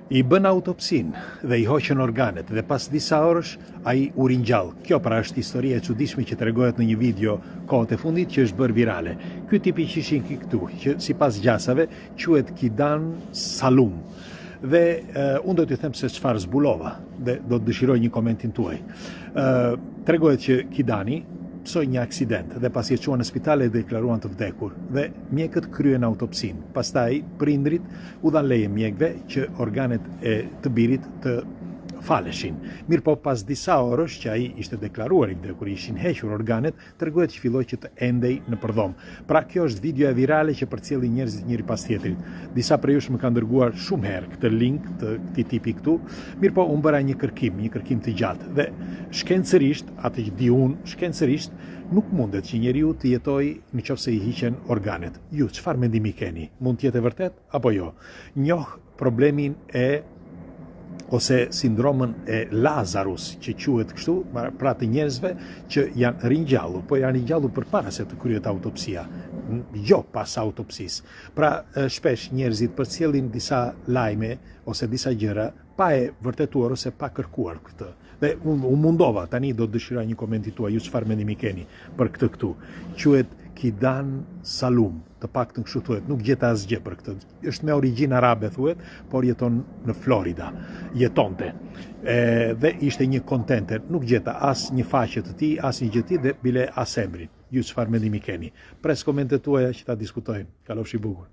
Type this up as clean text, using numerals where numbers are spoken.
I bën autopsin dhe I hoqën organet dhe pas disa orësh ai u ringjall. Kjo pra është historia e çuditshme që tregohet në një video kohët e fundit që është bërë virale. Ky tipi që ishin këtu, që sipas gjasave quhet Kidan Salum. Dhe unë do t'ju them se çfarë zbulova dhe do të dëshiroj një komentin tuaj. Tregohet që Kidani psoi një aksident dhe pasi e çuan në spital e deklaruan të vdekur dhe mjekët kryen autopsin. Pastaj prindrit u dhan leje mjekëve që organet e të birit të faleshin. Mirë po pas disa orësh që ai ishte deklaruar I vdekur, ishin hequr organet, tregohet që filloi që të endej në përdhom. Pra kjo është videoja virale që përcjelli njerëzit njëri pas tjetrit. Disa prej jush më kanë dërguar shumë herë këtë link të këtij tipi këtu. Mirë po unë bëra një kërkim të gjatë dhe shkencërisht, atë që di unë, shkencërisht nuk mundet që njeriu të jetojë nëse I hiqen organet. Ju çfarë mendimi keni? Mund të jetë e vërtet apo jo? Njoh problemin ose sindromën e Lazarus, që quhet kështu, pra të njerëzve që janë ringjallur, po janë ringjallur përpara se të kryhet autopsia, jo pas autopsisë. Pra shpesh njerëzit përcjellin disa lajme ose disa gjëra pa e vërtetuar ose pa kërkuar këtë. Dhe unë mundova, tani do të dëshiroj një koment tuaj, ju çfarë mendimi keni për këtë këtu. Quhet Kidan Salum, të paktën kështu thuhet, nuk gjeta asgjë për këtë. Është me origjinë arabe thuhet, por jeton në Florida. Jetonte. Dhe ishte një kontenter, nuk gjeta as një faqe të tij, as një gjë të tij dhe bile as emrin. Ju çfarë mendimi keni? Pres komentet tuaja që ta diskutojmë. Kalofshi bukur.